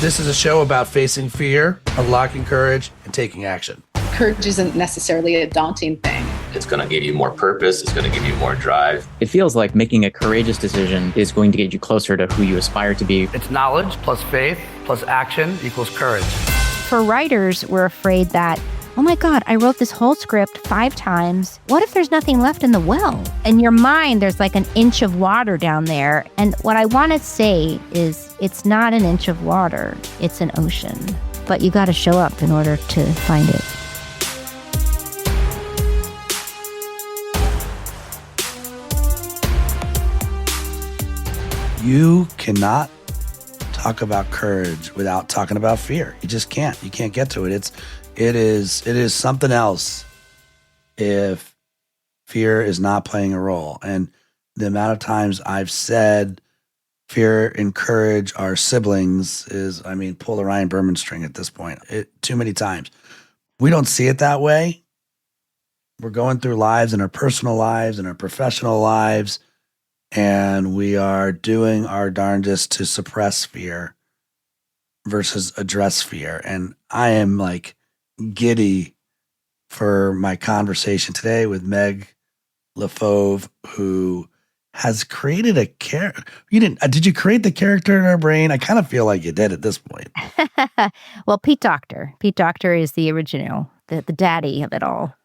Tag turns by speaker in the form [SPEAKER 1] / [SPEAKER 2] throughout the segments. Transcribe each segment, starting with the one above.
[SPEAKER 1] This is a show about facing fear, unlocking courage, and taking action.
[SPEAKER 2] Courage isn't necessarily a daunting thing.
[SPEAKER 3] It's going to give you more purpose. It's going to give you more drive.
[SPEAKER 4] It feels like making a courageous decision is going to get you closer to who you aspire to be.
[SPEAKER 1] It's knowledge plus faith plus action equals courage.
[SPEAKER 5] For writers, we're afraid that, oh my God, I wrote this whole script 5 times. What if there's nothing left in the well? In your mind, there's like an inch of water down there. And what I want to say is it's not an inch of water, it's an ocean. But you got to show up in order to find it.
[SPEAKER 1] You cannot talk about courage without talking about fear. You just can't. You can't get to it. It is something else if fear is not playing a role. And the amount of times I've said fear and courage are siblings is, pull the Ryan Berman string at this point. Too many times. We don't see it that way. We're going through lives in our personal lives and our professional lives, and we are doing our darndest to suppress fear versus address fear. And I am like giddy for my conversation today with Meg LeFauve, who has created a character. Did you create the character in our brain? I kind of feel like you did at this point.
[SPEAKER 5] Well, Pete Docter. Pete Docter is the original, the daddy of it all.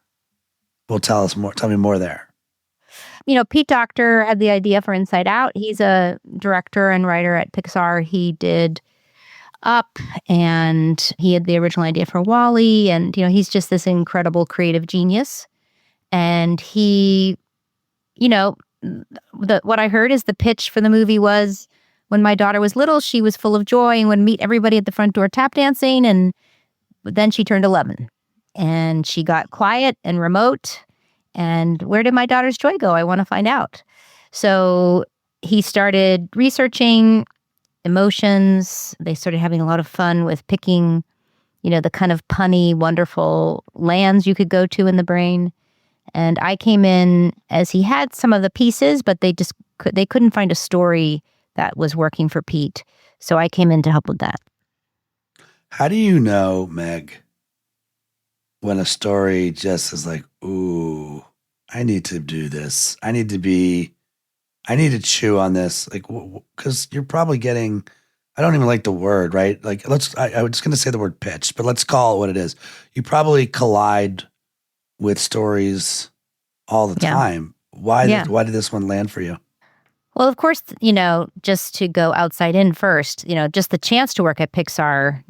[SPEAKER 1] Well, tell me more there.
[SPEAKER 5] Pete Docter had the idea for Inside Out. He's a director and writer at Pixar. He did Up, and he had the original idea for WALL-E, and he's just this incredible creative genius. And he, what I heard is the pitch for the movie was, when my daughter was little, she was full of joy and would meet everybody at the front door tap dancing, and then she turned 11 and she got quiet and remote. And where did my daughter's joy go? I want to find out. So he started researching emotions. They started having a lot of fun with picking, the kind of punny, wonderful lands you could go to in the brain. And I came in as he had some of the pieces, but they couldn't find a story that was working for Pete. So I came in to help with that.
[SPEAKER 1] How do you know, Meg, when a story just is like, ooh, I need to do this. I need to chew on this. Like, because you're probably getting, I don't even like the word, right? Like, I was just going to say the word pitch, but let's call it what it is. You probably collide with stories all the time. Why did this one land for you?
[SPEAKER 5] Well, of course, just to go outside in first, just the chance to work at Pixar,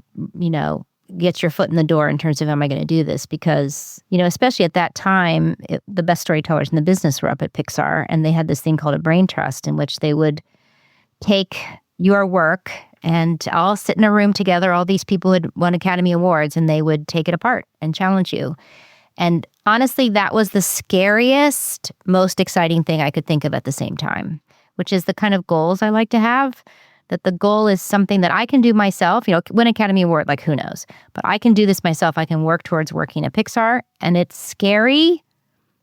[SPEAKER 5] gets your foot in the door in terms of, am I going to do this? Because, especially at that time, the best storytellers in the business were up at Pixar, and they had this thing called a brain trust, in which they would take your work and all sit in a room together. All these people had won Academy Awards, and they would take it apart and challenge you. And honestly, that was the scariest, most exciting thing I could think of at the same time, which is the kind of goals I like to have. That the goal is something that I can do myself, win Academy Award, like who knows, but I can do this myself. I can work towards working at Pixar, and it's scary,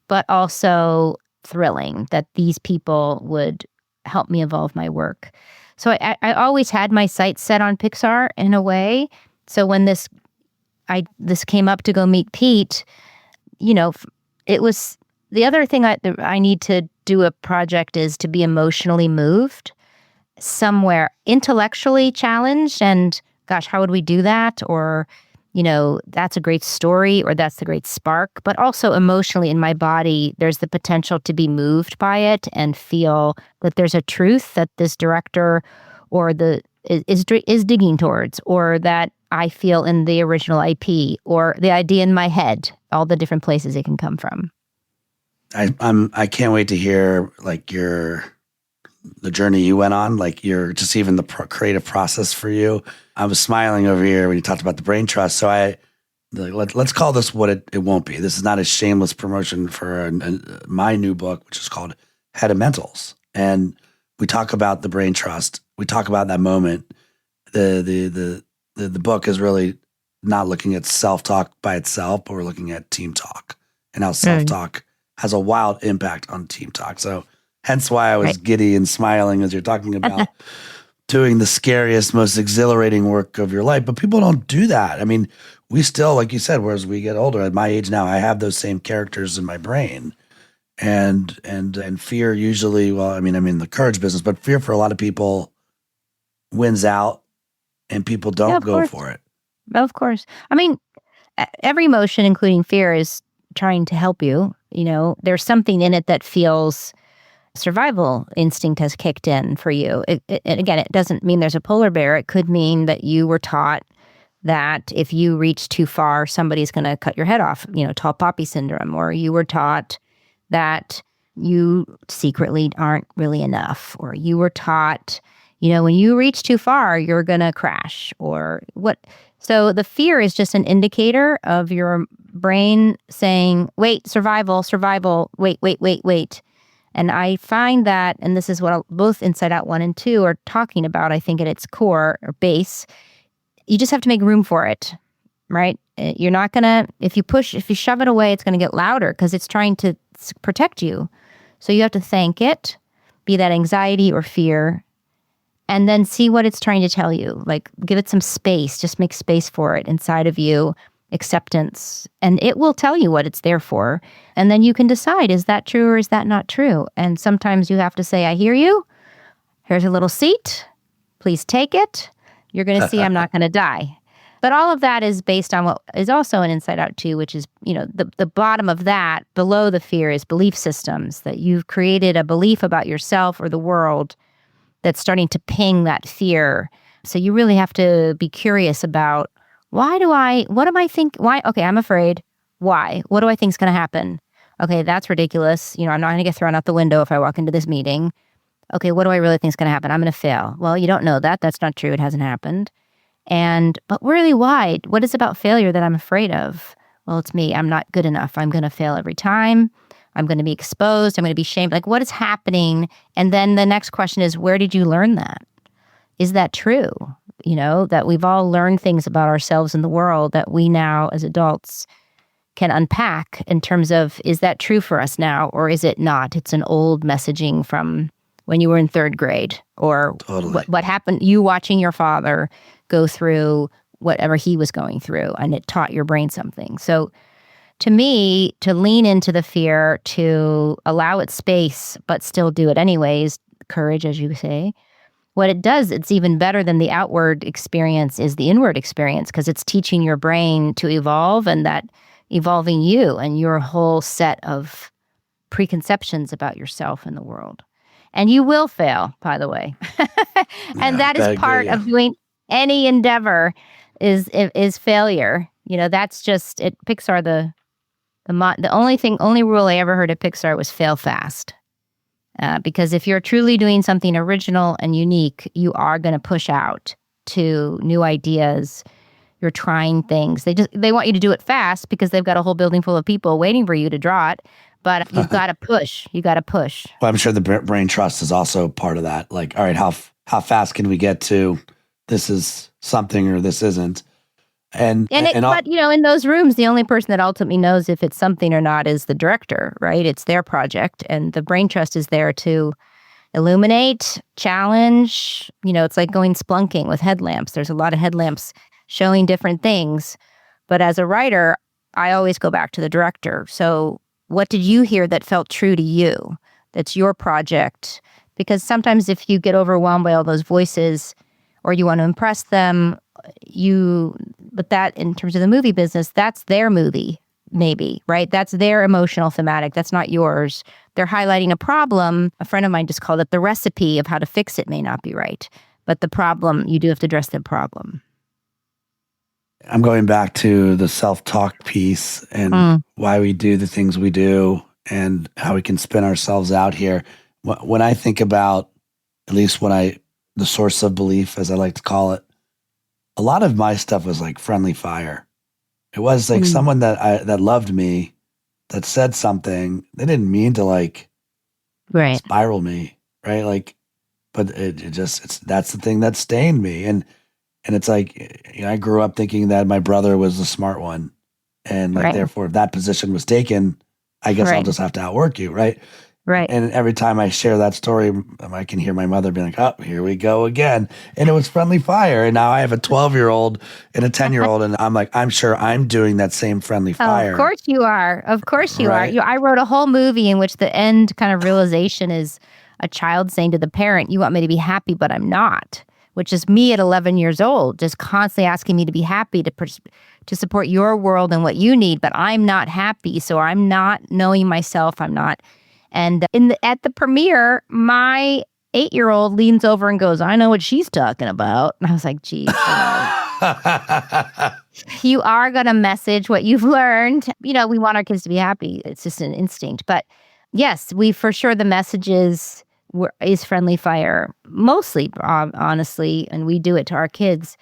[SPEAKER 5] but also thrilling that these people would help me evolve my work. So I always had my sights set on Pixar in a way. So when this came up to go meet Pete, it was the other thing I need to do a project is to be emotionally moved, somewhere intellectually challenged, and gosh, how would we do that? Or, that's a great story, or that's the great spark, but also emotionally in my body, there's the potential to be moved by it and feel that there's a truth that this director or is digging towards, or that I feel in the original IP, or the idea in my head, all the different places it can come from.
[SPEAKER 1] I can't wait to hear like the journey you went on, like you're just even the creative process for you. I was smiling over here when you talked about the brain trust. So let's call this what it won't be. This is not a shameless promotion for my new book, which is called Head of Mentals. And we talk about the brain trust. We talk about that moment. The book is really not looking at self-talk by itself, but we're looking at team talk and how self-talk has a wild impact on team talk. So hence why I was giddy and smiling as you're talking about doing the scariest, most exhilarating work of your life. But people don't do that. I mean, we still, like you said, whereas we get older, at my age now, I have those same characters in my brain. And fear usually, well, I mean, I'm in the courage business, but fear for a lot of people wins out and people don't go
[SPEAKER 5] course.
[SPEAKER 1] for it.
[SPEAKER 5] Of course. I mean, every emotion, including fear, is trying to help you. You know, there's something in it that feels survival instinct has kicked in for you. And again, it doesn't mean there's a polar bear. It could mean that you were taught that if you reach too far, somebody's going to cut your head off, you know, tall poppy syndrome, or you were taught that you secretly aren't really enough, or you were taught, you know, when you reach too far, you're going to crash, or what. So the fear is just an indicator of your brain saying, wait, survival, wait. And I find that, and this is what both Inside Out 1 and 2 are talking about, I think at its core or base, you just have to make room for it, right? You're not going to, if you shove it away, it's going to get louder because it's trying to protect you. So you have to thank it, be that anxiety or fear, and then see what it's trying to tell you. Like, give it some space, just make space for it inside of you, acceptance, and it will tell you what it's there for. And then you can decide, is that true or is that not true? And sometimes you have to say, I hear you. Here's a little seat. Please take it. You're going to see I'm not going to die. But all of that is based on what is also an Inside Out 2, which is, you know, the bottom of that, below the fear, is belief systems, that you've created a belief about yourself or the world that's starting to ping that fear. So you really have to be curious about, what am I think? Why? Okay, I'm afraid. Why? What do I think is going to happen? Okay, that's ridiculous. You know, I'm not going to get thrown out the window if I walk into this meeting. Okay, what do I really think is going to happen? I'm going to fail. Well, you don't know that. That's not true. It hasn't happened. But really, why? What is about failure that I'm afraid of? Well, it's me. I'm not good enough. I'm going to fail every time. I'm going to be exposed. I'm going to be shamed. Like, what is happening? And then the next question is, where did you learn that? Is that true? You know, that we've all learned things about ourselves and the world that we now, as adults, can unpack in terms of, is that true for us now, or is it not? It's an old messaging from when you were in third grade, or
[SPEAKER 1] Totally.
[SPEAKER 5] what happened, you watching your father go through whatever he was going through, and it taught your brain something. So to me, to lean into the fear, to allow it space, but still do it anyways, courage, as you say, what it does, it's even better than the outward experience is the inward experience, because it's teaching your brain to evolve, and that evolving you and your whole set of preconceptions about yourself and the world. And you will fail, by the way. And that is part of doing any endeavor is failure. You know, that's just it. Pixar, the only rule I ever heard at Pixar was fail fast. Because if you're truly doing something original and unique, you are going to push out to new ideas. You're trying things. They want you to do it fast because they've got a whole building full of people waiting for you to draw it. But you've got to push. You got to push.
[SPEAKER 1] Well, I'm sure the brain trust is also part of that. Like, all right, how fast can we get to this is something or this isn't? But you know, in those rooms, the only person that ultimately knows if it's something or not is the director, right? It's their project, and the brain trust is there to illuminate, challenge. You know, it's like going splunking with headlamps. There's a lot of headlamps showing different things, but as a writer, I always go back to the director. So what did you hear that felt true to you? That's your project. Because sometimes if you get overwhelmed by all those voices, or you want to impress them, but that in terms of the movie business, that's their movie, maybe, right? That's their emotional thematic. That's not yours. They're highlighting a problem. A friend of mine just called it the recipe of how to fix it may not be right. But the problem, you do have to address the problem. I'm going back to the self-talk piece and why we do the things we do and how we can spin ourselves out here. When I think about, at least the source of belief, as I like to call it, a lot of my stuff was like friendly fire. It was like someone that loved me, that said something. They didn't mean to like spiral me, right? Like, but that's the thing that stained me. And it's like, you know, I grew up thinking that my brother was the smart one. And like, therefore, if that position was taken, I guess I'll just have to outwork you, right?
[SPEAKER 5] Right.
[SPEAKER 1] And every time I share that story, I can hear my mother being like, oh, here we go again. And it was friendly fire. And now I have a 12-year-old and a 10-year-old. And I'm like, I'm sure I'm doing that same friendly
[SPEAKER 5] Oh,
[SPEAKER 1] fire.
[SPEAKER 5] of course you are. Of course you
[SPEAKER 1] Right.
[SPEAKER 5] are. I wrote a whole movie in which the end kind of realization is a child saying to the parent, you want me to be happy, but I'm not, which is me at 11 years old, just constantly asking me to be happy, to support your world and what you need, but I'm not happy. So I'm not knowing myself. I'm not. And at the premiere, my 8-year-old leans over and goes, I know what she's talking about. And I was like, geez, you are going to message what you've learned. We want our kids to be happy. It's just an instinct. But yes, for sure the message is friendly fire, mostly, honestly, and we do it to our kids.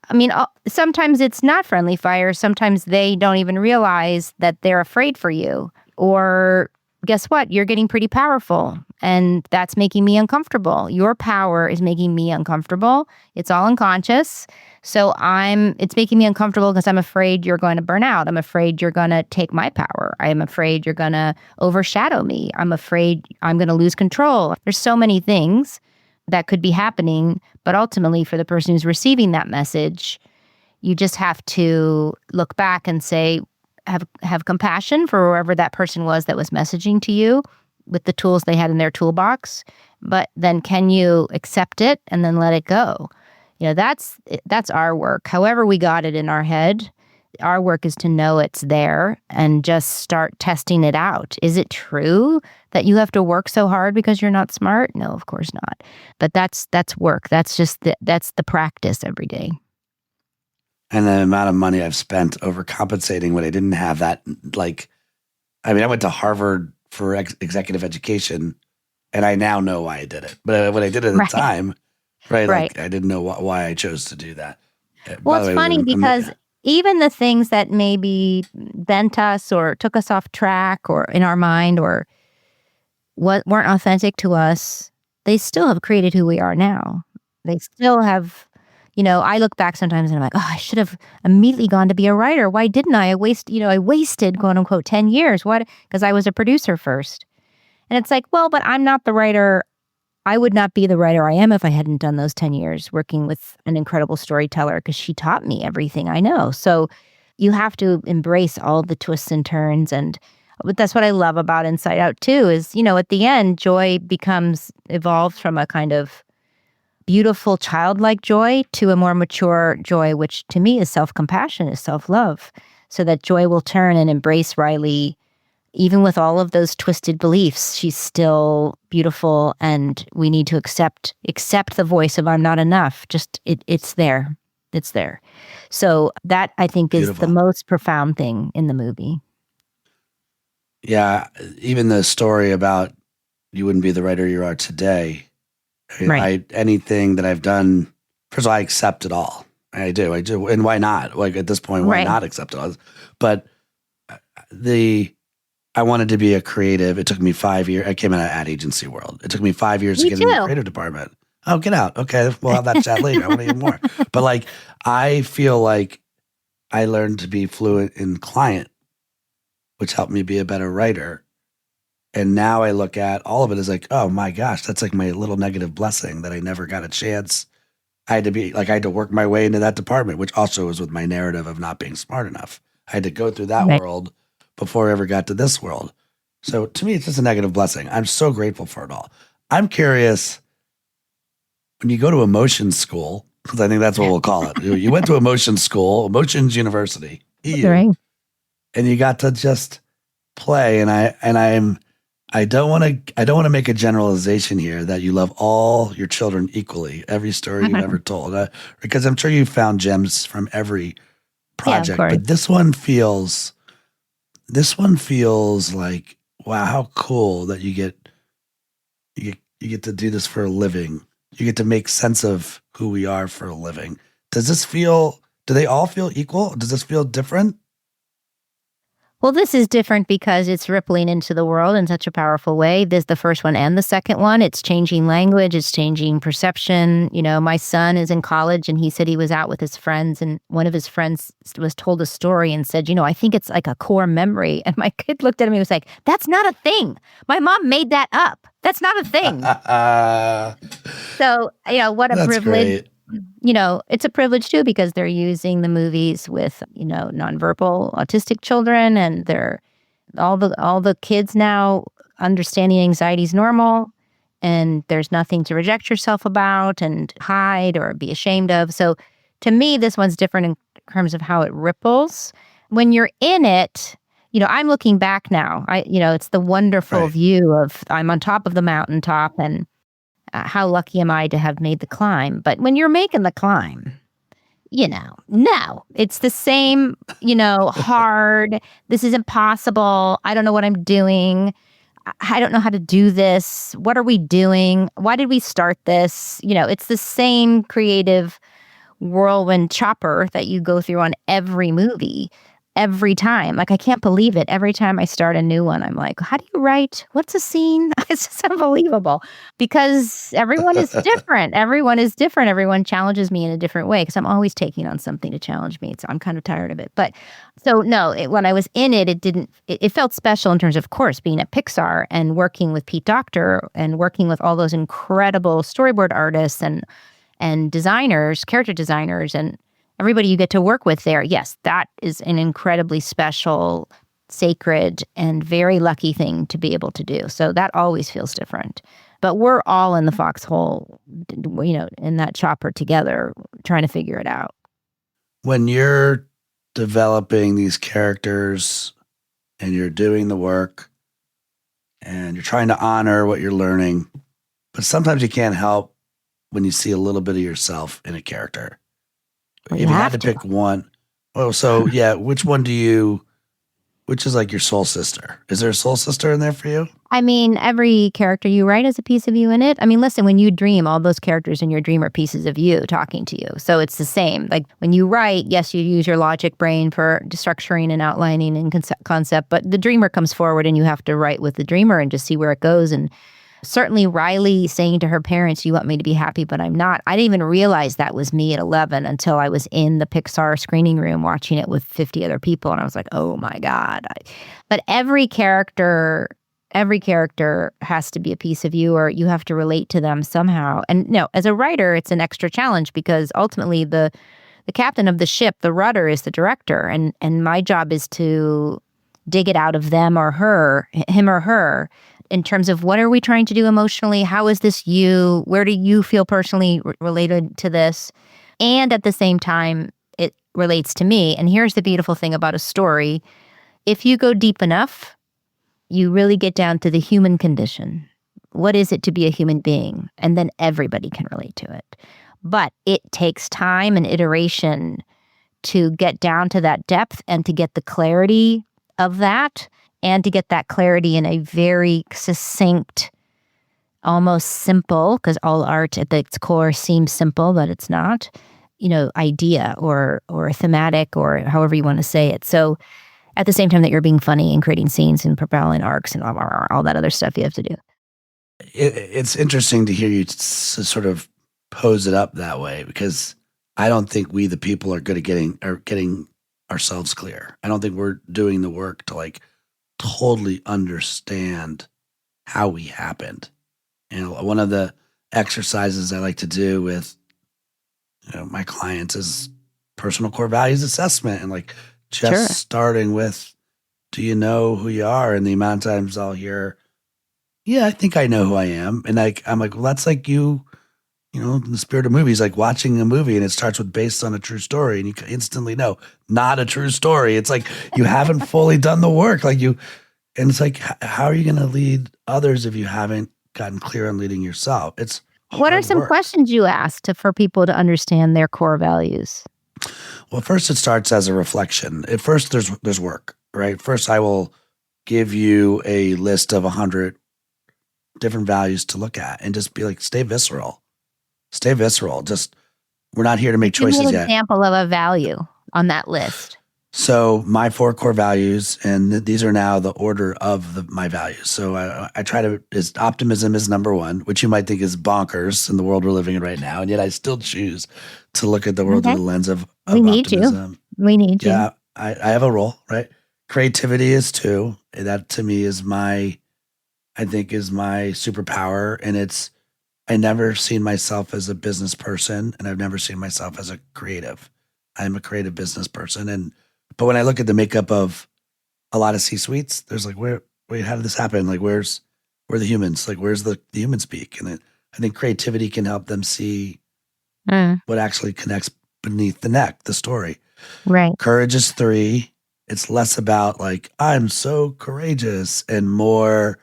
[SPEAKER 5] I mean, sometimes it's not friendly fire. Sometimes they don't even realize that they're afraid for you. Or guess what? You're getting pretty powerful, and that's making me uncomfortable. Your power is making me uncomfortable. It's all unconscious. So it's making me uncomfortable because I'm afraid you're going to burn out. I'm afraid you're going to take my power. I'm afraid you're going to overshadow me. I'm afraid I'm going to lose control. There's so many things that could be happening, but ultimately for the person who's receiving that message, you just have to look back and say, have compassion for whoever that person was that was messaging to you with the tools they had in their toolbox. But then can you accept it and then let it go? That's our work. However we got it in our head, our work is to know it's there and just start testing it out. Is it true that you have to work so hard because you're not smart? No, of course not. But that's work. That's the practice every day.
[SPEAKER 1] And the amount of money I've spent overcompensating when I didn't have that, I went to Harvard for executive education, and I now know why I did it. But when I did it at the time, right. I didn't know why I chose to do that.
[SPEAKER 5] Well, it's funny because even the things that maybe bent us or took us off track or in our mind or what weren't authentic to us, they still have created who we are now. They still have... I look back sometimes and I'm like, oh, I should have immediately gone to be a writer. Why didn't I? I wasted, quote unquote, 10 years. What? Because I was a producer first. And it's like, well, but I'm not the writer. I would not be the writer I am if I hadn't done those 10 years working with an incredible storyteller because she taught me everything I know. So you have to embrace all the twists and turns. And that's what I love about Inside Out too, is, at the end, joy evolves from a kind of beautiful childlike joy to a more mature joy, which to me is self-compassion, is self-love, so that joy will turn and embrace Riley. Even with all of those twisted beliefs, she's still beautiful, and we need to accept the voice of I'm not enough. Just it's there. It's there. So that, I think, is the most profound thing in the movie.
[SPEAKER 1] Yeah, even the story about you wouldn't be the writer you are today.
[SPEAKER 5] Right.
[SPEAKER 1] Anything that I've done, first of all, I accept it all. I do. And why not? At this point, why not accept it all? But I wanted to be a creative. It took me 5 years. I came in an ad agency world. It took me 5 years to get in the creative department. Oh, get out. Okay, we'll have that chat later. I want to hear more. But I feel like I learned to be fluent in client, which helped me be a better writer. And now I look at all of it as oh my gosh, that's my little negative blessing that I never got a chance. I had to work my way into that department, which also was with my narrative of not being smart enough. I had to go through that world before I ever got to this world. So to me, it's just a negative blessing. I'm so grateful for it all. I'm curious, when you go to emotions school, because I think that's what we'll call it. You went to emotions school, Emotions University, EU, and you got to just play. I don't want to make a generalization here that you love all your children equally, every story you've ever told, because I'm sure you found gems from every project. But this one feels like, wow, how cool that you get to do this for a living. You get to make sense of who we are for a living. Do they all feel equal? Does this feel different?
[SPEAKER 5] Well, this is different because it's rippling into the world in such a powerful way. There's the first one and the second one. It's changing language. It's changing perception. You know, my son is in college and he said he was out with his friends and one of his friends was told a story and said, you know, I think it's like a core memory. And my kid looked at me and was like, that's not a thing. My mom made that up. That's not a thing. So, you know, what a
[SPEAKER 1] That's
[SPEAKER 5] privilege.
[SPEAKER 1] great.
[SPEAKER 5] You know, it's a privilege too because they're using the movies with, you know, nonverbal autistic children and they're all the kids now understanding anxiety is normal and there's nothing to reject yourself about and hide or be ashamed of. So to me, this one's different in terms of how it ripples. When you're in it, you know, I'm looking back now. It's the wonderful
[SPEAKER 1] Right.
[SPEAKER 5] view of I'm on top of the mountaintop and how lucky am I to have made the climb? But when you're making the climb, you know, no, it's the same, you know, hard. This is impossible. I don't know what I'm doing. I don't know how to do this. What are we doing? Why did we start this? You know, it's the same creative whirlwind chopper that you go through on every movie. Every time. Like, I can't believe it. Every time I start a new one, I'm like, how do you write? What's a scene? It's just unbelievable because everyone is different. Everyone is different. Everyone challenges me in a different way because I'm always taking on something to challenge me. So I'm kind of tired of it. But so no, when I was in it, it felt special in terms of course, being at Pixar and working with Pete Docter and working with all those incredible storyboard artists and designers, character designers, and everybody you get to work with there. Yes, that is an incredibly special, sacred, and very lucky thing to be able to do. So that always feels different. But we're all in the foxhole, you know, in that chopper together, trying to figure it out.
[SPEAKER 1] When you're developing these characters and you're doing the work and you're trying to honor what you're learning, but sometimes you can't help when you see a little bit of yourself in a character.
[SPEAKER 5] Well,
[SPEAKER 1] If you had to pick one, so yeah, which is like your soul sister? Is there a soul sister in there for you?
[SPEAKER 5] I mean, every character you write has a piece of you in it. I mean, listen, when you dream, all those characters in your dream are pieces of you talking to you. So it's the same. Like when you write, yes, you use your logic brain for structuring and outlining and concept, but the dreamer comes forward and you have to write with the dreamer and just see where it goes. And certainly Riley saying to her parents, you want me to be happy, but I'm not. I didn't even realize that was me at 11 until I was in the Pixar screening room watching it with 50 other people. And I was like, oh my God. But every character has to be a piece of you or you have to relate to them somehow. And no, as a writer, it's an extra challenge because ultimately the captain of the ship, the rudder, is the director. And my job is to dig it out of them or her, him or her, in terms of what are we trying to do emotionally? How is this you? Where do you feel personally related to this? And at the same time, it relates to me. And here's the beautiful thing about a story. If you go deep enough, you really get down to the human condition. What is it to be a human being? And then everybody can relate to it. But it takes time and iteration to get down to that depth and to get the clarity of that. And to get that clarity in a very succinct, almost simple, because all art at its core seems simple, but it's not, you know, idea or thematic or however you want to say it. So at the same time that you're being funny and creating scenes and propelling arcs and all that other stuff you have to do.
[SPEAKER 1] It's interesting to hear you sort of pose it up that way because I don't think we, the people, are good at getting ourselves clear. I don't think we're doing the work to like totally understand how we happened. And one of the exercises I like to do with my clients is personal core values assessment and like just starting with, do you know who you are? And the amount of times I'll hear, yeah, I think I know who I am. And I'm like, well, that's like you know, in the spirit of movies, like watching a movie and it starts with based on a true story and you instantly know not a true story. It's like you haven't fully done the work. And it's like, how are you going to lead others if you haven't gotten clear on leading yourself? It's
[SPEAKER 5] what are some
[SPEAKER 1] work.
[SPEAKER 5] questions you asked for people to understand their core values?
[SPEAKER 1] Well, first it starts as a reflection. At first there's work, right? First I will give you a list of 100 different values to look at and just be like, stay visceral. Just, we're not here to make choices
[SPEAKER 5] Give me
[SPEAKER 1] yet.
[SPEAKER 5] an example of a value on that list.
[SPEAKER 1] So my 4 core values, and these are now the order of my values. So I try to, is optimism is number 1, which you might think is bonkers in the world we're living in right now. And yet I still choose to look at the world through the lens of
[SPEAKER 5] We need
[SPEAKER 1] optimism.
[SPEAKER 5] you. We need you.
[SPEAKER 1] Yeah, I have a role, right? Creativity is 2. That to me is I think is my superpower. And I never seen myself as a business person, and I've never seen myself as a creative. I'm a creative business person. But when I look at the makeup of a lot of C-suites, there's like, wait, how did this happen? Like, where are the humans? Like, where's the human speak? And I think creativity can help them see what actually connects beneath the neck, the story.
[SPEAKER 5] Right.
[SPEAKER 1] Courage is 3. It's less about like, I'm so courageous, and more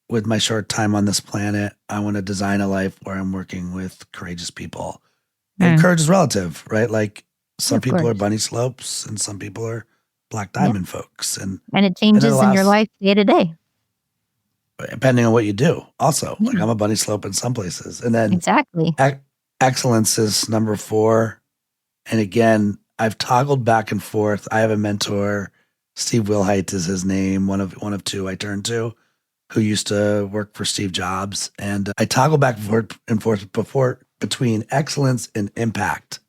[SPEAKER 1] with my short time on this planet, I want to design a life where I'm working with courageous people. And courage is relative, right? Like, some
[SPEAKER 5] Of
[SPEAKER 1] people are
[SPEAKER 5] course.
[SPEAKER 1] bunny slopes, and some people are black diamond folks. And
[SPEAKER 5] it changes in your life day to day.
[SPEAKER 1] depending on what you do. Also, like, I'm a bunny slope in some places. And then
[SPEAKER 5] Exactly.
[SPEAKER 1] excellence is number 4. And again, I've toggled back and forth. I have a mentor, Steve Wilhite is his name, one of 2 I turn to, who used to work for Steve Jobs. And I toggle back and forth between excellence and impact.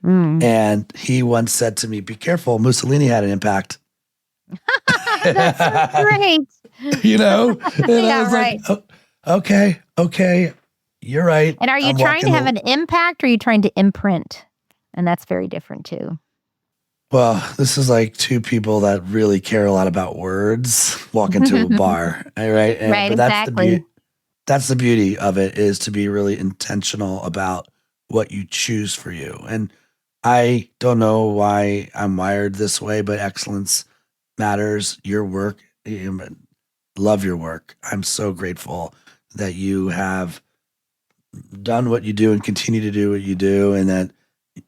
[SPEAKER 1] And he once said to me, be careful, Mussolini had an impact.
[SPEAKER 5] That's so great.
[SPEAKER 1] You know? And
[SPEAKER 5] Yeah,
[SPEAKER 1] I was
[SPEAKER 5] right.
[SPEAKER 1] like, okay, you're right.
[SPEAKER 5] And are you
[SPEAKER 1] I'm
[SPEAKER 5] trying to
[SPEAKER 1] walking
[SPEAKER 5] have an impact, or are you trying to imprint? And that's very different too.
[SPEAKER 1] Well, this is like 2 people that really care a lot about words walk into a bar, right?
[SPEAKER 5] Right,
[SPEAKER 1] but
[SPEAKER 5] exactly.
[SPEAKER 1] That's the beauty of it, is to be really intentional about what you choose for you. And I don't know why I'm wired this way, but excellence matters. Your work, love your work. I'm so grateful that you have done what you do and continue to do what you do, and that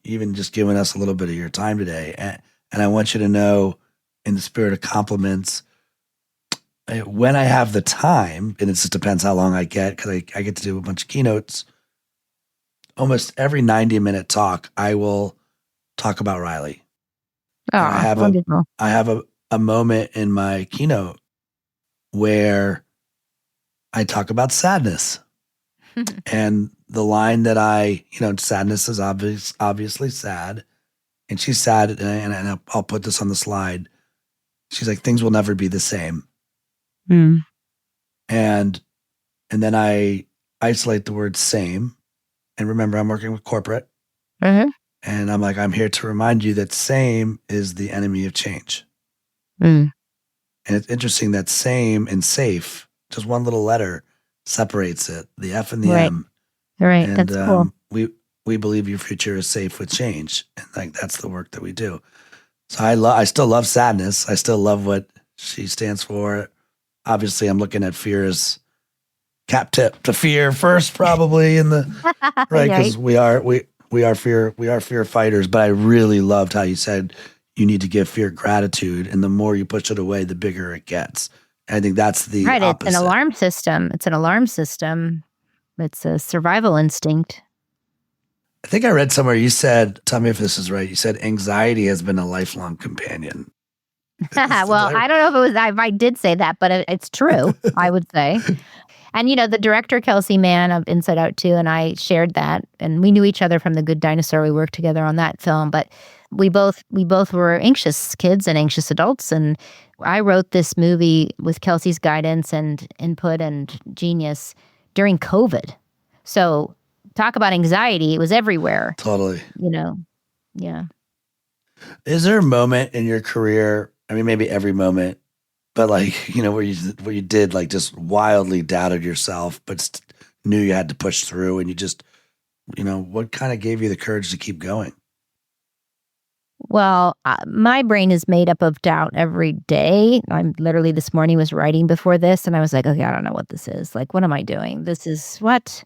[SPEAKER 1] even just giving us a little bit of your time today. And I want you to know, in the spirit of compliments, when I have the time, and it just depends how long I get, because I get to do a bunch of keynotes, almost every 90-minute talk, I will talk about Riley.
[SPEAKER 5] Oh,
[SPEAKER 1] I have
[SPEAKER 5] wonderful.
[SPEAKER 1] I have a moment in my keynote where I talk about sadness. And the line that sadness is obviously sad. And she's sad, and I'll put this on the slide. She's like, things will never be the same. And then I isolate the word same. And remember, I'm working with corporate. And I'm like, I'm here to remind you that same is the enemy of change. And it's interesting that same and safe, just one little letter separates it, the F and the M.
[SPEAKER 5] Right.
[SPEAKER 1] And
[SPEAKER 5] That's cool.
[SPEAKER 1] we believe your future is safe with change. And like, that's the work that we do. So I still love sadness. I still love what she stands for. Obviously, I'm looking at fear as cap tip to fear first, probably, in the right, because we are fear fighters. But I really loved how you said you need to give fear gratitude, and the more you push it away, the bigger it gets. And I think that's the opposite.
[SPEAKER 5] It's an alarm system. It's a survival instinct.
[SPEAKER 1] I think I read somewhere you said, tell me if this is right, you said anxiety has been a lifelong companion.
[SPEAKER 5] Well, I don't know if it was, I did say that, but it's true, I would say. And, the director, Kelsey Mann of Inside Out 2, and I shared that. And we knew each other from The Good Dinosaur. We worked together on that film. But we both were anxious kids and anxious adults. And I wrote this movie with Kelsey's guidance and input and genius during COVID. So talk about anxiety. It was everywhere.
[SPEAKER 1] Totally.
[SPEAKER 5] Yeah.
[SPEAKER 1] Is there a moment in your career, I mean, maybe every moment, but like, where you did like just wildly doubted yourself, but knew you had to push through, and you just, what kind of gave you the courage to keep going?
[SPEAKER 5] Well, my brain is made up of doubt every day. I'm literally this morning was writing before this, and I was like, okay, I don't know what this is. Like, what am I doing? This is what?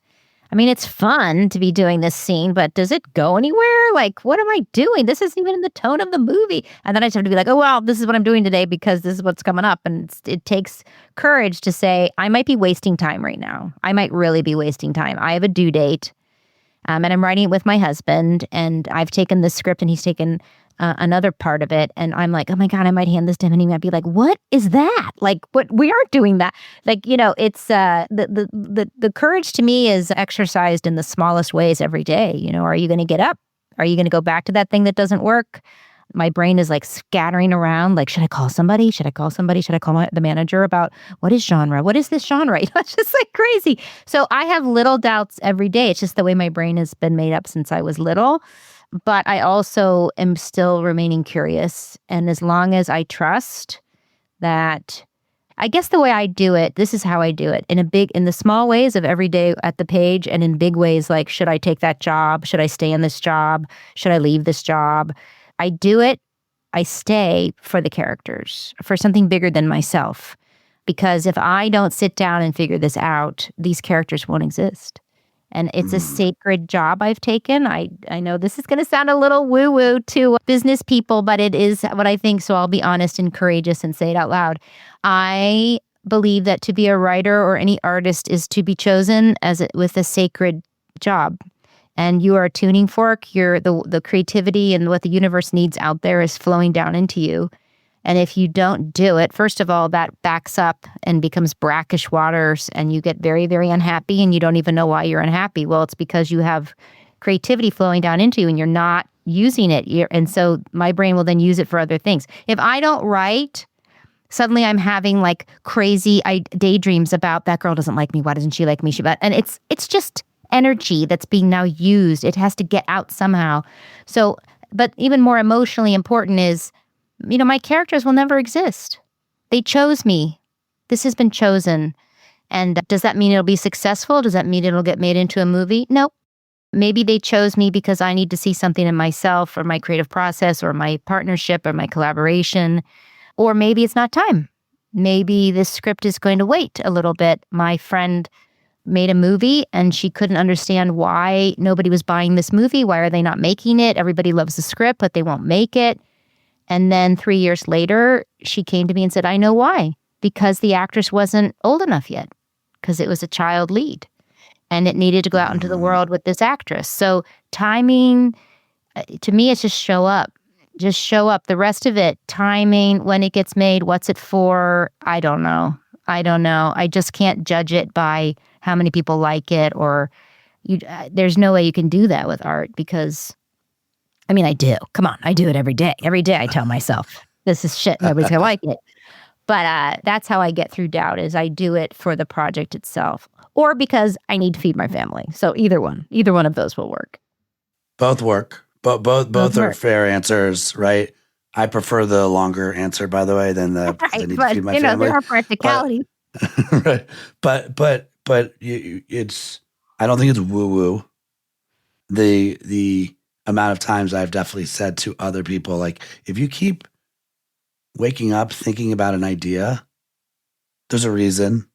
[SPEAKER 5] I mean, it's fun to be doing this scene, but does it go anywhere? Like, what am I doing? This isn't even in the tone of the movie. And then I just have to be like, oh, well, this is what I'm doing today because this is what's coming up. And it takes courage to say, I might be wasting time right now. I might really be wasting time. I have a due date, and I'm writing it with my husband, and I've taken the script and he's taken another part of it. And I'm like, oh my God, I might hand this to him and he might be like, what is that? Like, what, we aren't doing that. Like, it's the courage to me is exercised in the smallest ways every day. Are you going to get up? Are you going to go back to that thing that doesn't work? My brain is like scattering around. Like, should I call somebody? Should I call somebody? Should I call the manager about what is genre? What is this genre? It's just like crazy. So I have little doubts every day. It's just the way my brain has been made up since I was little. But I also am still remaining curious. And as long as I trust that, I guess the way I do it, this is how I do it. In the small ways of every day at the page, and in big ways like, should I take that job? Should I stay in this job? Should I leave this job? I do it. I stay for the characters, for something bigger than myself. Because if I don't sit down and figure this out, these characters won't exist. And it's a sacred job I've taken. I know this is going to sound a little woo-woo to business people, but it is what I think. So I'll be honest and courageous and say it out loud. I believe that to be a writer or any artist is to be chosen with a sacred job. And you are a tuning fork. You're the creativity and what the universe needs out there is flowing down into you. And if you don't do it, first of all, that backs up and becomes brackish waters and you get very, very unhappy and you don't even know why you're unhappy. Well, it's because you have creativity flowing down into you and you're not using it. And so my brain will then use it for other things. If I don't write, suddenly I'm having like crazy daydreams about that girl doesn't like me. Why doesn't she like me? And it's just energy that's being now used. It has to get out somehow. So, but even more emotionally important is, my characters will never exist. They chose me. This has been chosen. And does that mean it'll be successful? Does that mean it'll get made into a movie? No. Maybe they chose me because I need to see something in myself or my creative process or my partnership or my collaboration. Or maybe it's not time. Maybe this script is going to wait a little bit. My friend made a movie and she couldn't understand why nobody was buying this movie. Why are they not making it? Everybody loves the script, but they won't make it. And then 3 years later, she came to me and said, I know why. Because the actress wasn't old enough yet. Because it was a child lead. And it needed to go out into the world with this actress. So timing, to me, it's just show up. Just show up. The rest of it, timing, when it gets made, what's it for? I don't know. I just can't judge it by how many people like it or there's no way you can do that with art because, I do. Come on, I do it every day. Every day I tell myself, this is shit, nobody's gonna like it. But that's how I get through doubt is I do it for the project itself or because I need to feed my family. So either one of those will work.
[SPEAKER 1] Both work. Both are
[SPEAKER 5] work.
[SPEAKER 1] fair answers, right? I prefer the longer answer, by the way, than the I need to feed my family.
[SPEAKER 5] There are practicalities.
[SPEAKER 1] Right. But it's I don't think it's woo-woo. The amount of times I've definitely said to other people, like, if you keep waking up thinking about an idea, there's a reason.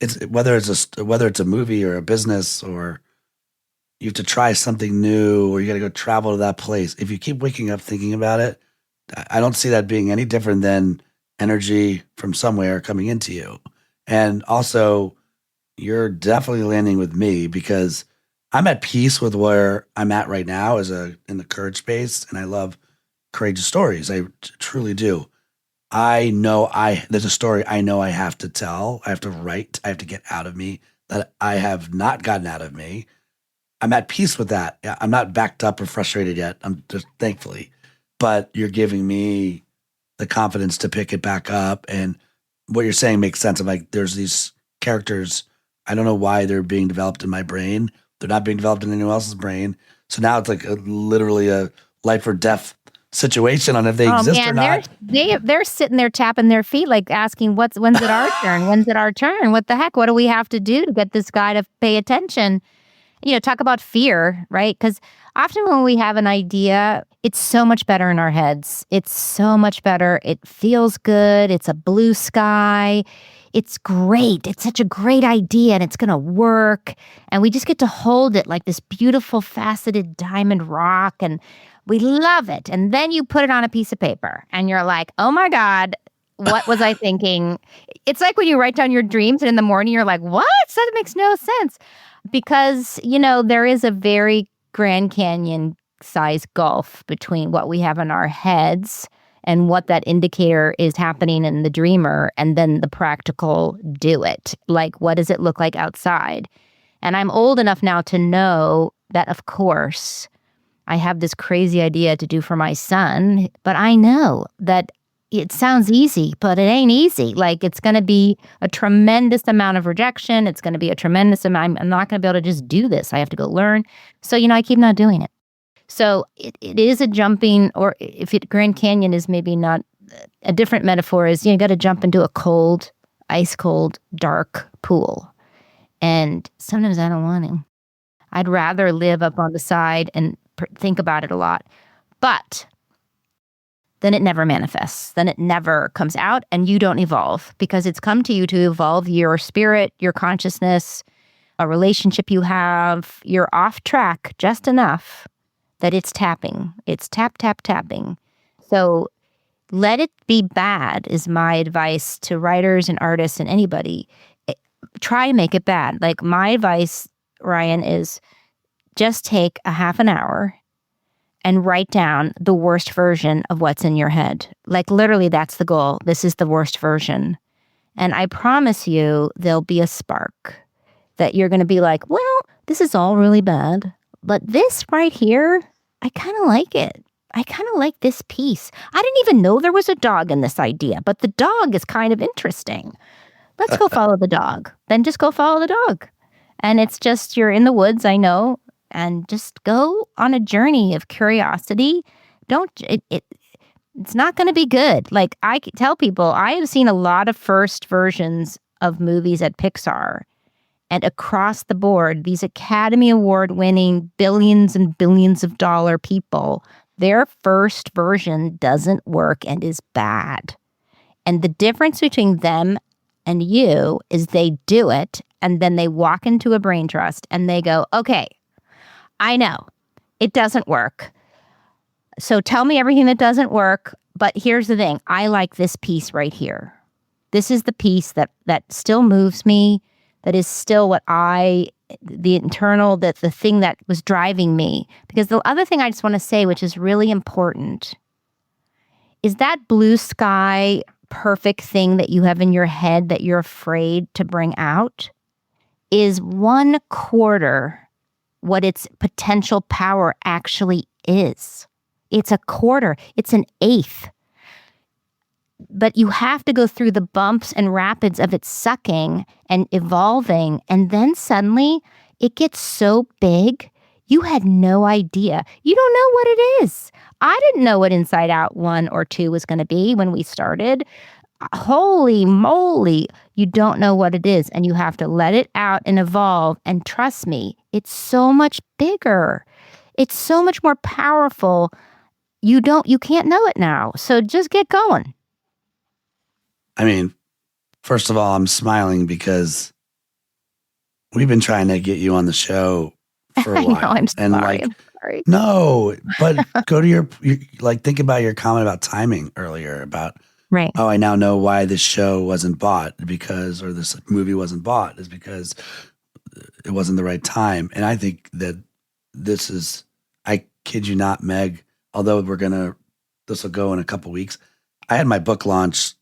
[SPEAKER 1] It's whether it's a movie or a business or you have to try something new or you got to go travel to that place. If you keep waking up thinking about it, I don't see that being any different than energy from somewhere coming into you. And also, you're definitely landing with me because I'm at peace with where I'm at right now in the courage space, and I love courageous stories. I truly do. I know there's a story I know I have to tell. I have to write. I have to get out of me that I have not gotten out of me. I'm at peace with that. I'm not backed up or frustrated yet. I'm just thankfully, but you're giving me the confidence to pick it back up. And what you're saying makes sense. I'm like, there's these characters. I don't know why they're being developed in my brain. They're not being developed in anyone else's brain. So now it's like literally a life or death situation on if they exist or not.
[SPEAKER 5] They're sitting there tapping their feet, like asking, when's it our turn? When's it our turn? What the heck? What do we have to do to get this guy to pay attention? Talk about fear, right? Because often when we have an idea, it's so much better in our heads. It's so much better. It feels good. It's a blue sky. It's great. It's such a great idea and it's going to work. And we just get to hold it like this beautiful faceted diamond rock and we love it. And then you put it on a piece of paper and you're like, oh my God, what was I thinking? It's like when you write down your dreams and in the morning you're like, what? That makes no sense. Because, there is a very Grand Canyon size gulf between what we have in our heads and what that indicator is happening in the dreamer, and then the practical do it. Like, what does it look like outside? And I'm old enough now to know that, of course, I have this crazy idea to do for my son, but I know that it sounds easy, but it ain't easy. Like, it's going to be a tremendous amount of rejection. It's going to be a tremendous amount. I'm not going to be able to just do this. I have to go learn. So, I keep not doing it. So it is a jumping, or if Grand Canyon is maybe not, a different metaphor is, you got to jump into a cold, ice cold, dark pool. And sometimes I don't want to. I'd rather live up on the side and think about it a lot. But then it never manifests. Then it never comes out, and you don't evolve, because it's come to you to evolve your spirit, your consciousness, a relationship you have. You're off track just enough that it's tapping. It's tap, tap, tapping. So let it be bad is my advice to writers and artists and anybody. Try to make it bad. Like, my advice, Ryan, is just take a half an hour and write down the worst version of what's in your head. Like, literally, that's the goal. This is the worst version. And I promise you, there'll be a spark that you're going to be like, well, this is all really bad, but this right here, I kind of like it. I kind of like this piece. I didn't even know there was a dog in this idea, but the dog is kind of interesting. Let's go follow the dog. Then just go follow the dog. And it's just, you're in the woods, I know, and just go on a journey of curiosity. It's not going to be good. Like, I tell people, I have seen a lot of first versions of movies at Pixar. And across the board, these Academy Award winning billions and billions of dollar people, their first version doesn't work and is bad. And the difference between them and you is they do it, and then they walk into a brain trust and they go, okay, I know it doesn't work. So tell me everything that doesn't work. But here's the thing. I like this piece right here. This is the piece that still moves me. That is still the internal, the thing that was driving me. Because the other thing I just want to say, which is really important, is that blue sky perfect thing that you have in your head that you're afraid to bring out is 1/4 what its potential power actually is. It's 1/4. It's an 1/8. But you have to go through the bumps and rapids of it sucking and evolving. And then suddenly it gets so big, you had no idea. You don't know what it is. I didn't know what Inside Out 1 or 2 was going to be when we started. Holy moly, you don't know what it is. And you have to let it out and evolve. And trust me, it's so much bigger. It's so much more powerful. You can't know it now. So just get going.
[SPEAKER 1] I mean, first of all, I'm smiling because we've been trying to get you on the show for a while.
[SPEAKER 5] I know, I'm sorry. I'm sorry.
[SPEAKER 1] No, but go to your think about your comment about timing earlier about,
[SPEAKER 5] right.
[SPEAKER 1] Oh, I now know why this show wasn't bought or this movie wasn't bought is because it wasn't the right time. And I think that this is, I kid you not, Meg, although this will go in a couple weeks. I had my book launch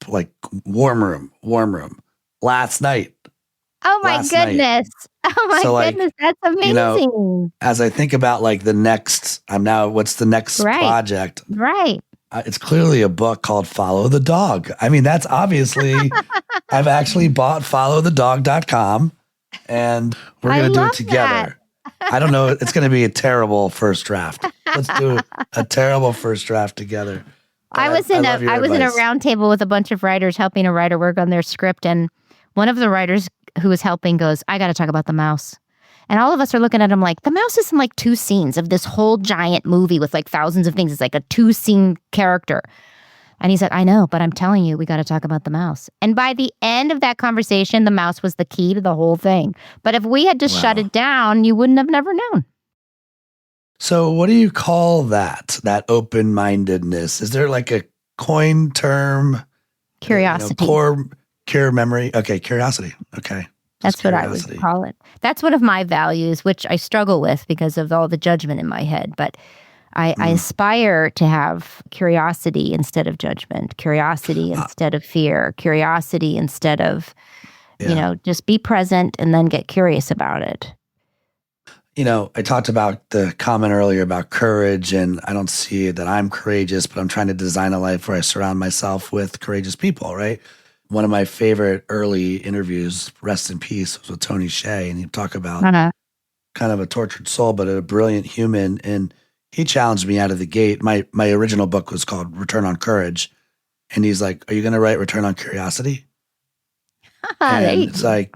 [SPEAKER 1] like warm room last night.
[SPEAKER 5] Oh my goodness. Oh my goodness. That's amazing.
[SPEAKER 1] As I think about what's the next project?
[SPEAKER 5] Right.
[SPEAKER 1] It's clearly a book called Follow the Dog. I mean, that's obviously, I've actually bought followthedog.com and we're going to do it together. I don't know. It's going to be a terrible first draft. Let's do a terrible first draft together.
[SPEAKER 5] I was in a round table with a bunch of writers helping a writer work on their script. And one of the writers who was helping goes, I got to talk about the mouse. And all of us are looking at him like, the mouse is in like 2 scenes of this whole giant movie with like thousands of things. It's like a 2-scene character. And he said, I know, but I'm telling you, we got to talk about the mouse. And by the end of that conversation, the mouse was the key to the whole thing. But if we had just shut it down, you wouldn't have never known.
[SPEAKER 1] So what do you call that open-mindedness? Is there like a coin term?
[SPEAKER 5] Curiosity.
[SPEAKER 1] Core memory. Okay, curiosity. Okay.
[SPEAKER 5] That's what I would
[SPEAKER 1] curiosity.
[SPEAKER 5] call it. That's one of my values, which I struggle with because of all the judgment in my head. But I aspire to have curiosity instead of judgment, curiosity instead of fear, curiosity instead of, just be present and then get curious about it.
[SPEAKER 1] I talked about the comment earlier about courage, and I don't see that I'm courageous, but I'm trying to design a life where I surround myself with courageous people, right? One of my favorite early interviews, rest in peace, was with Tony Hsieh, and he'd talk about kind of a tortured soul, but a brilliant human. And he challenged me out of the gate. My original book was called Return on Courage. And he's like, are you going to write Return on Curiosity? And it's like,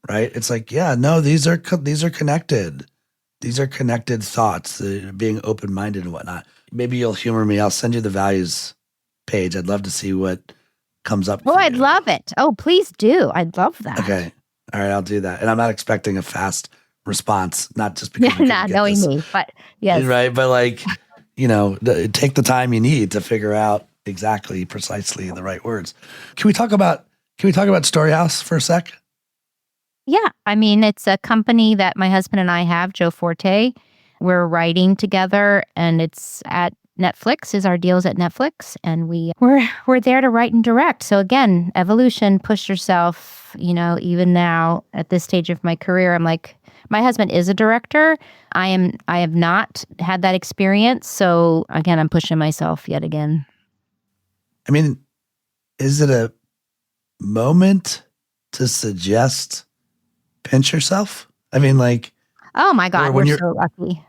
[SPEAKER 1] right? It's like, yeah, no, these are connected. These are connected thoughts, being open-minded and whatnot. Maybe you'll humor me. I'll send you the values page. I'd love to see what comes up.
[SPEAKER 5] Oh, I'd love it. Oh, please do. I'd love that.
[SPEAKER 1] Okay. All right, I'll do that. And I'm not expecting a fast response, not just because
[SPEAKER 5] not knowing me, but yes.
[SPEAKER 1] Right. But take the time you need to figure out exactly, precisely the right words. Can we talk about Storyhouse for a sec?
[SPEAKER 5] Yeah. I mean, it's a company that my husband and I have, Joe Forte. We're writing together, and it's at Netflix. Our deal's at Netflix, and we're there to write and direct. So again, evolution, push yourself, even now at this stage of my career, I'm like, my husband is a director. I have not had that experience. So again, I'm pushing myself yet again.
[SPEAKER 1] I mean, is it a moment to suggest pinch yourself? I mean,
[SPEAKER 5] oh my God, we're so lucky.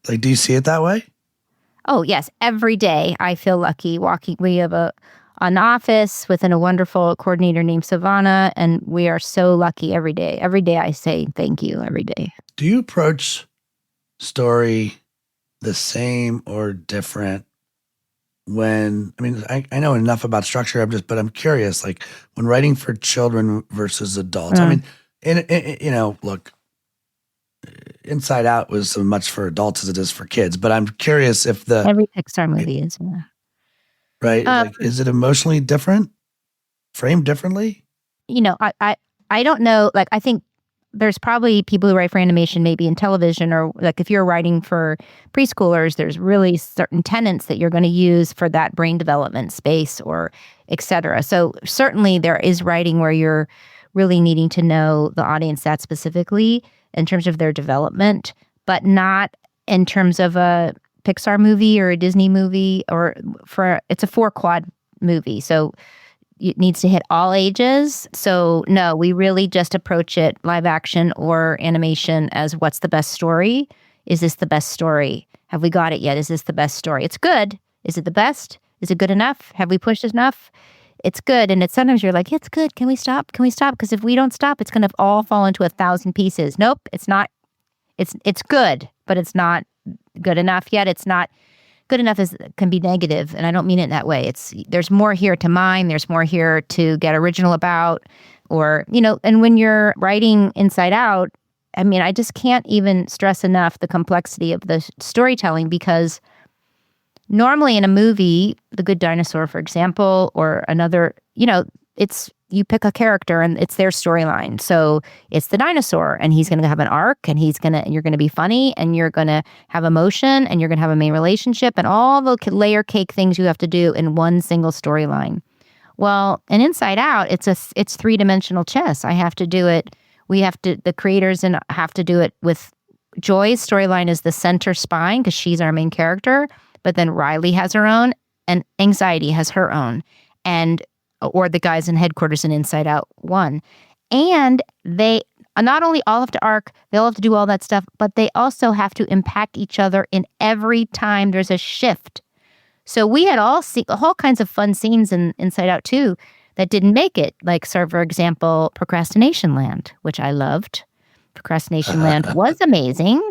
[SPEAKER 1] Do you see it that way?
[SPEAKER 5] Oh yes, every day I feel lucky walking. We have an office within a wonderful coordinator named Savannah, and we are so lucky every day. Every day I say thank you every day.
[SPEAKER 1] Do you approach story the same or different when, I know enough about structure, but I'm curious, when writing for children versus adults. I mean, look, Inside Out was as much for adults as it is for kids, but I'm curious if
[SPEAKER 5] every Pixar movie is.
[SPEAKER 1] Right? Is it emotionally different? Framed differently?
[SPEAKER 5] I don't know. I think there's probably people who write for animation, maybe in television, or if you're writing for preschoolers, there's really certain tenets that you're going to use for that brain development space, or et cetera. So certainly there is writing where you're really needing to know the audience that specifically in terms of their development, but not in terms of a Pixar movie or a Disney movie, it's a 4-quad movie. So it needs to hit all ages. So no, we really just approach it, live action or animation, as what's the best story? Is this the best story? Have we got it yet? Is this the best story? It's good. Is it the best? Is it good enough? Have we pushed enough? It's good. And it's sometimes you're like, it's good. Can we stop? Can we stop? Because if we don't stop, it's going to all fall into 1,000 pieces. Nope, it's not. It's good, but it's not good enough yet. It's not good enough can be negative, and I don't mean it that way. There's more here to mine. There's more here to get original about, and when you're writing Inside Out, I just can't even stress enough the complexity of the storytelling, because normally in a movie, The Good Dinosaur, for example, or another, you pick a character and it's their storyline. So it's the dinosaur, and he's going to have an arc, and you're going to be funny, and you're going to have emotion, and you're going to have a main relationship, and all the layer cake things you have to do in one single storyline. Well, in Inside Out, it's 3-dimensional chess. I have to do it. The creators have to do it with Joy's storyline is the center spine, because she's our main character, but then Riley has her own, and Anxiety has her own, or the guys in headquarters in Inside Out 1. And they not only all have to arc, they all have to do all that stuff, but they also have to impact each other in every time there's a shift. So we had all kinds of fun scenes in Inside Out 2 that didn't make it. For example, Procrastination Land, which I loved. Procrastination Land was amazing,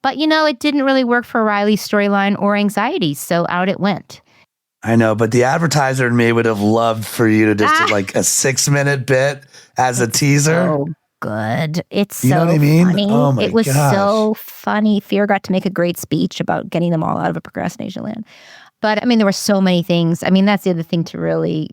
[SPEAKER 5] but it didn't really work for Riley's storyline or Anxiety, so out it went.
[SPEAKER 1] I know, but the advertiser in me would have loved for you to just do a 6-minute bit as a teaser.
[SPEAKER 5] Oh, good. It's
[SPEAKER 1] you
[SPEAKER 5] so
[SPEAKER 1] know what I mean?
[SPEAKER 5] funny.
[SPEAKER 1] Oh my
[SPEAKER 5] it was
[SPEAKER 1] gosh.
[SPEAKER 5] So funny. Fear got to make a great speech about getting them all out of a procrastination land. But there were so many things. That's the other thing to really,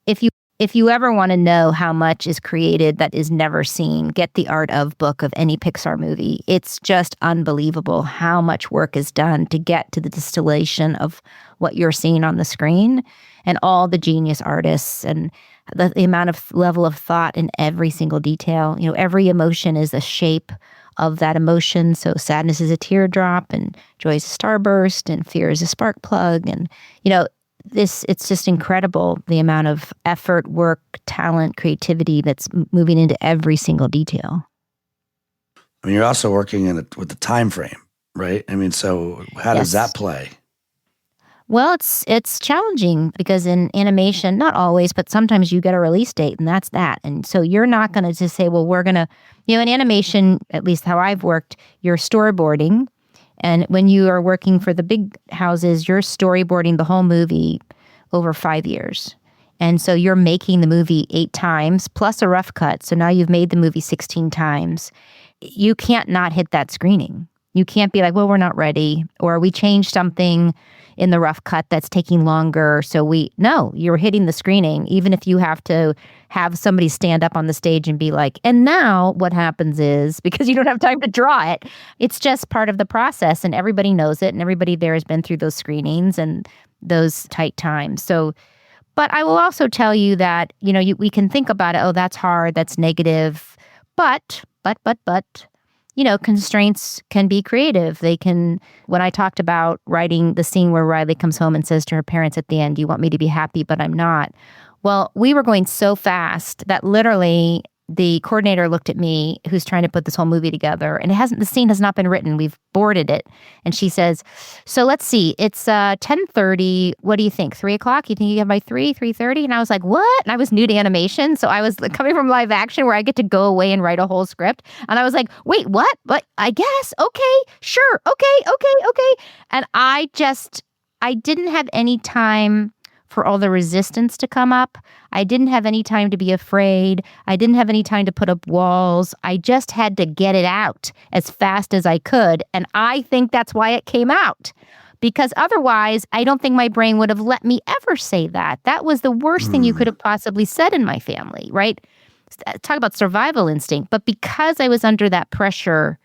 [SPEAKER 5] if if you ever want to know how much is created that is never seen, get the Art of book of any Pixar movie. It's just unbelievable how much work is done to get to the distillation of what you're seeing on the screen, and all the genius artists and the amount of level of thought in every single detail. Every emotion is a shape of that emotion. So sadness is a teardrop, and joy is a starburst, and fear is a spark plug. And, it's just incredible, the amount of effort, work, talent, creativity that's moving into every single detail.
[SPEAKER 1] I mean, you're also working with the time frame, right? I mean, so how does that play?
[SPEAKER 5] Well, it's challenging because in animation, not always, but sometimes you get a release date and that's that. And so you're not going to just say, well, we're going to, in animation, at least how I've worked, you're storyboarding. And when you are working for the big houses, you're storyboarding the whole movie over 5 years. And so you're making the movie 8 times plus a rough cut. So now you've made the movie 16 times. You can't not hit that screening. You can't be like, well, we're not ready, or we changed something in the rough cut that's taking longer. So no, you're hitting the screening, even if you have to have somebody stand up on the stage and be like, and now what happens is, because you don't have time to draw it, it's just part of the process, and everybody knows it, and everybody there has been through those screenings and those tight times. So, but I will also tell you that, we can think about it, oh, that's hard, that's negative, but, constraints can be creative. They can, when I talked about writing the scene where Riley comes home and says to her parents at the end, you want me to be happy, but I'm not. Well, we were going so fast that literally the coordinator looked at me, who's trying to put this whole movie together, and the scene has not been written. We've boarded it. And she says, so let's see, it's 10:30. What do you think? 3:00? You think you get by 3:30? And I was like, what? And I was new to animation. So I was coming from live action where I get to go away and write a whole script. And I was like, wait, what? But I guess, okay, sure. Okay. And I didn't have any time for all the resistance to come up. I didn't have any time to be afraid. I didn't have any time to put up walls. I just had to get it out as fast as I could. And I think that's why it came out. Because otherwise, I don't think my brain would have let me ever say that. That was the worst thing you could have possibly said in my family, right? Talk about survival instinct. But because I was under that pressure,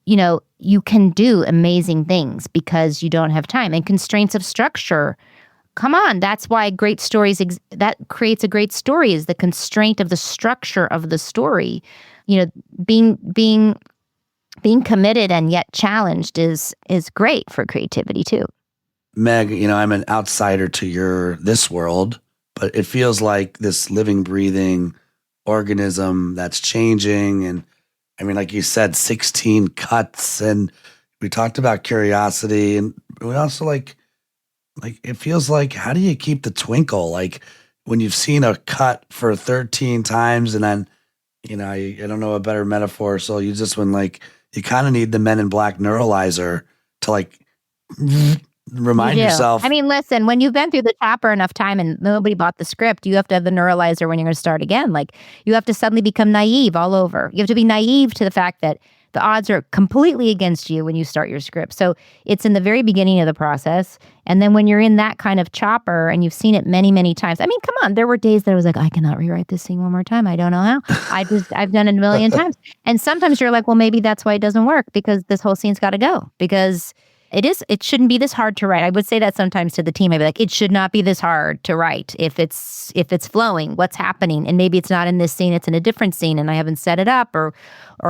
[SPEAKER 5] you can do amazing things because you don't have time. And constraints of structure, come on, that's why great stories, that creates a great story, is the constraint of the structure of the story. Being committed and yet challenged is great for creativity too.
[SPEAKER 1] Meg, I'm an outsider to this world, but it feels like this living, breathing organism that's changing. And I mean, like you said, 16 cuts, and we talked about curiosity, and we also like it feels like, how do you keep the twinkle? Like when you've seen a cut for 13 times and then, I don't know a better metaphor. So you just, you kind of need the Men in Black neuralizer to remind yourself.
[SPEAKER 5] I mean, listen, when you've been through the chopper enough time and nobody bought the script, you have to have the neuralizer when you're going to start again. Like you have to suddenly become naive all over. You have to be naive to the fact that the odds are completely against you when you start your script. So it's in the very beginning of the process. And then when you're in that kind of chopper and you've seen it many, many times. I mean, come on, there were days that I was like, I cannot rewrite this scene one more time. I don't know how. I've done it a million times. And sometimes you're like, well, maybe that's why it doesn't work, because this whole scene's got to go. Because it shouldn't be this hard to write. I would say that sometimes to the team. I'd be like, it should not be this hard to write if it's flowing, what's happening. And maybe it's not in this scene, it's in a different scene and I haven't set it up or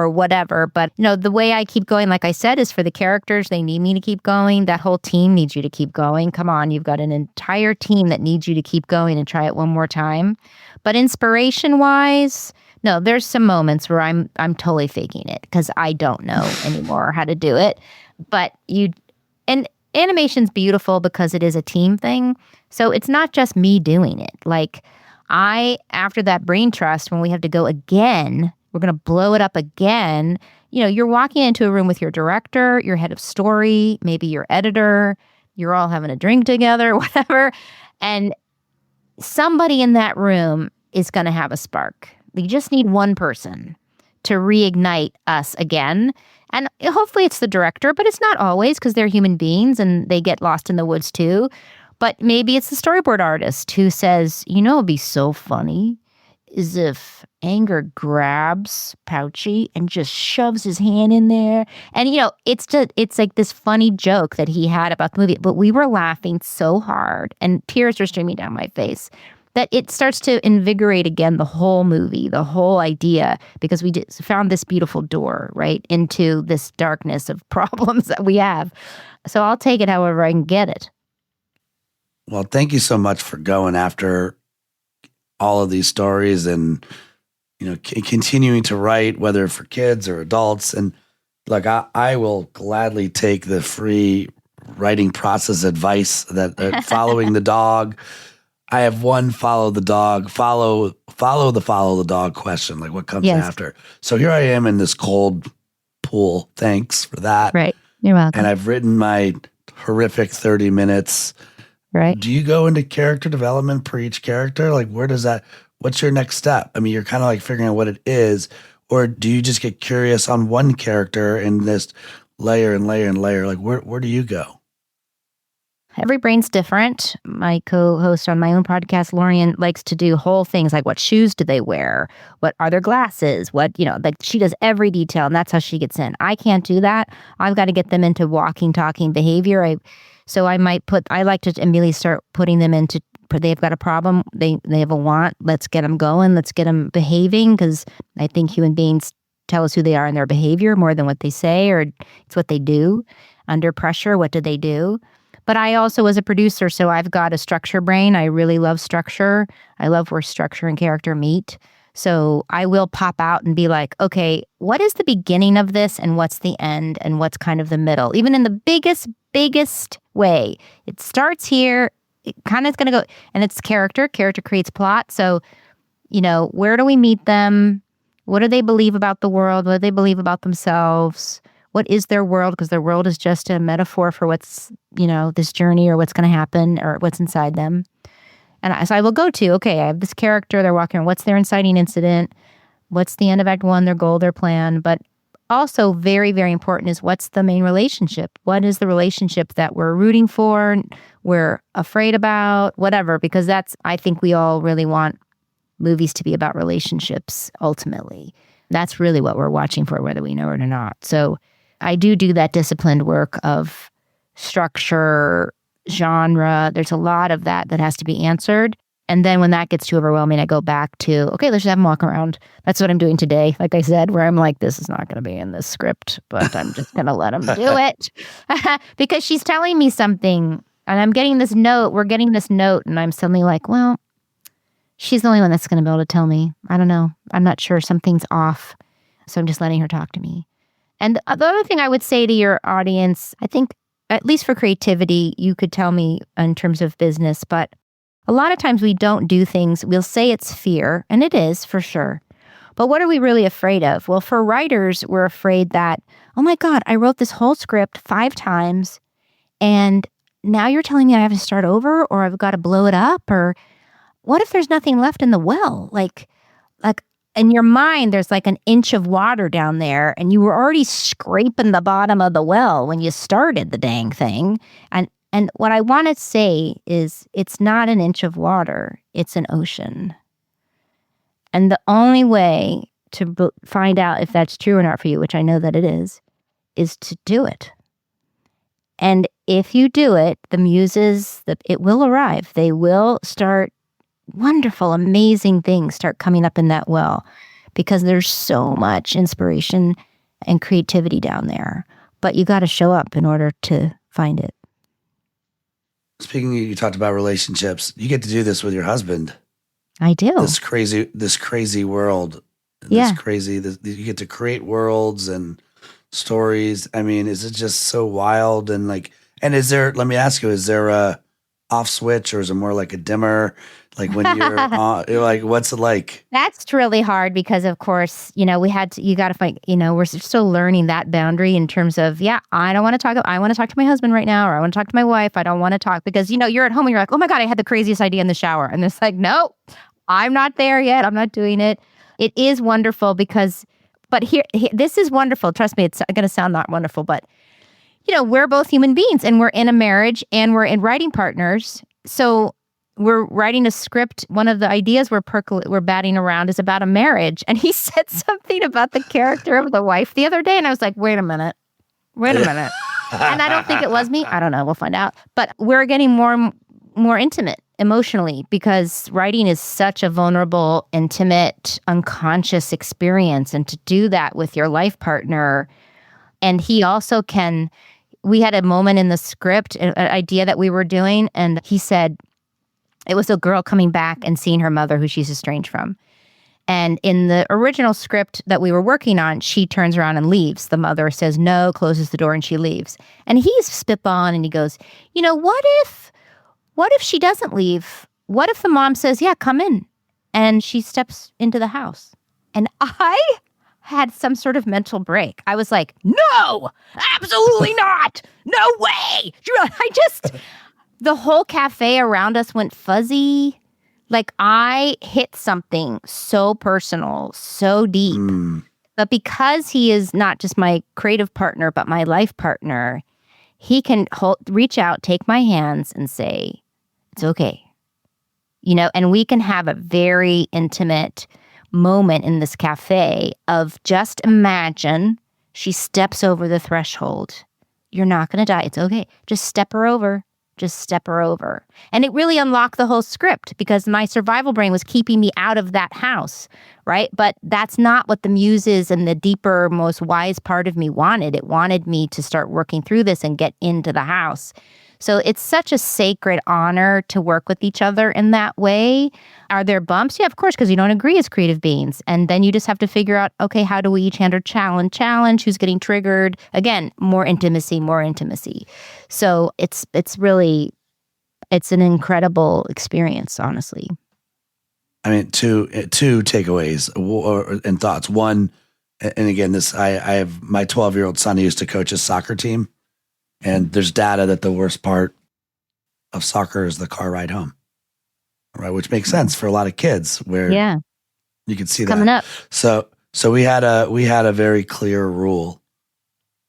[SPEAKER 5] whatever. But the way I keep going, like I said, is for the characters. They need me to keep going. That whole team needs you to keep going. Come on, you've got an entire team that needs you to keep going and try it one more time. But inspiration wise, no, there's some moments where I'm totally faking it because I don't know anymore how to do it. But and animation's beautiful because it is a team thing. So it's not just me doing it. Like after that brain trust, when we have to go again, we're going to blow it up again. You're walking into a room with your director, your head of story, maybe your editor, you're all having a drink together, whatever. And somebody in that room is going to have a spark. We just need one person to reignite us again. And hopefully it's the director, but it's not always because they're human beings and they get lost in the woods too. But maybe it's the storyboard artist who says, it'd be so funny is if Anger grabs Pouchy and just shoves his hand in there. And, it's like this funny joke that he had about the movie. But we were laughing so hard and tears were streaming down my face that it starts to invigorate again the whole movie, the whole idea, because we found this beautiful door, right, into this darkness of problems that we have. So I'll take it however I can get it.
[SPEAKER 1] Well, thank you so much for going after all of these stories and, continuing to write, whether for kids or adults. And like, I will gladly take the free writing process advice that following the dog. I have one follow the dog question, like what comes after. So here I am in this cold pool. Thanks for that.
[SPEAKER 5] Right. You're welcome.
[SPEAKER 1] And I've written my horrific 30 minutes.
[SPEAKER 5] Right.
[SPEAKER 1] Do you go into character development per each character? Like what's your next step? I mean, you're kind of like figuring out what it is, or do you just get curious on one character and just layer and layer and layer? Like where do you go?
[SPEAKER 5] Every brain's different. My co-host on my own podcast, Lorian, likes to do whole things like what shoes do they wear? What are their glasses? Like she does every detail, and that's how she gets in. I can't do that. I've got to get them into walking, talking behavior. I like to immediately start putting them into, they've got a problem. They have a want. Let's get them going. Let's get them behaving, because I think human beings tell us who they are in their behavior more than what they say, or it's what they do. Under pressure, what do they do? But I also was a producer, so I've got a structure brain. I really love structure. I love where structure and character meet. So I will pop out and be like, okay, what is the beginning of this and what's the end and what's kind of the middle? Even in the biggest way. It starts here, it kind of is going to go, and it's character. Character creates plot. So, where do we meet them? What do they believe about the world? What do they believe about themselves? What is their world? Because their world is just a metaphor for what's, this journey or what's going to happen or what's inside them. And so I will go to, okay, I have this character, they're walking around. What's their inciting incident? What's the end of Act 1, their goal, their plan? But also very, very important is what's the main relationship? What is the relationship that we're rooting for, we're afraid about, whatever? Because I think we all really want movies to be about relationships, ultimately. That's really what we're watching for, whether we know it or not. So I do that disciplined work of structure, genre. There's a lot of that has to be answered. And then when that gets too overwhelming, I go back to, okay, let's just have them walk around. That's what I'm doing today, like I said, where I'm like, this is not going to be in this script, but I'm just going to let them do it. Because she's telling me something, and I'm getting this note, we're getting this note, and I'm suddenly like, well, she's the only one that's going to be able to tell me. I don't know. I'm not sure. Something's off. So I'm just letting her talk to me. And the other thing I would say to your audience, I think, at least for creativity, you could tell me in terms of business, but a lot of times we don't do things, we'll say it's fear, and it is for sure. But what are we really afraid of? Well, for writers, we're afraid that, oh my God, I wrote this whole script 5 times, and now you're telling me I have to start over, or I've got to blow it up, or what if there's nothing left in the well? Like in your mind, there's like an inch of water down there, and you were already scraping the bottom of the well when you started the dang thing. And what I want to say is it's not an inch of water, it's an ocean. And the only way to find out if that's true or not for you, which I know that it is to do it. And if you do it, the muses, it will arrive. They will start wonderful, amazing things start coming up in that well, because there's so much inspiration and creativity down there. But you got to show up in order to find it.
[SPEAKER 1] Speaking of, you talked about relationships. You get to do this with your husband.
[SPEAKER 5] I do.
[SPEAKER 1] This crazy world.
[SPEAKER 5] Yeah.
[SPEAKER 1] You get to create worlds and stories. I mean, is it just so wild and let me ask you, is there a off switch, or is it more like a dimmer? Like when you're like, what's it like?
[SPEAKER 5] That's really hard because, of course, you got to find, we're still learning that boundary in terms of, I want to talk to my husband right now, or I want to talk to my wife. I don't want to talk because, you're at home and you're like, oh my God, I had the craziest idea in the shower. And it's like, no, I'm not there yet. I'm not doing it. It is wonderful but here, this is wonderful. Trust me, it's going to sound not wonderful, but we're both human beings and we're in a marriage and we're in writing partners. So we're writing a script. One of the ideas we're batting around is about a marriage. And he said something about the character of the wife the other day. And I was like, wait a minute. And I don't think it was me. I don't know. We'll find out. But we're getting more intimate emotionally because writing is such a vulnerable, intimate, unconscious experience. And to do that with your life partner, and he also can, we had a moment in the script, an idea that we were doing, and he said it was a girl coming back and seeing her mother who she's estranged from. And in the original script that we were working on, she turns around and leaves. The mother says no, closes the door, and she leaves. And he's spitballing and he goes, what if she doesn't leave? What if the mom says, yeah, come in? And she steps into the house. And I had some sort of mental break. I was like, no, absolutely not. No way. The whole cafe around us went fuzzy. Like I hit something so personal, so deep. But because he is not just my creative partner, but my life partner, he can reach out, take my hands and say, it's okay. And we can have a very intimate moment in this cafe of just imagine she steps over the threshold. You're not going to die. It's okay. Just step her over. And it really unlocked the whole script because my survival brain was keeping me out of that house, right? But that's not what the muses and the deeper, most wise part of me wanted. It wanted me to start working through this and get into the house. So it's such a sacred honor to work with each other in that way. Are there bumps? Yeah, of course, because you don't agree as creative beings. And then you just have to figure out, okay, how do we each handle challenge, who's getting triggered? Again, more intimacy. So it's an incredible experience, honestly.
[SPEAKER 1] I mean, two takeaways and thoughts. One, and again, I have my 12-year-old son who used to coach his soccer team. And there's data that the worst part of soccer is the car ride home, right? Which makes sense for a lot of kids where you can see that.
[SPEAKER 5] Coming up.
[SPEAKER 1] So we had a very clear rule,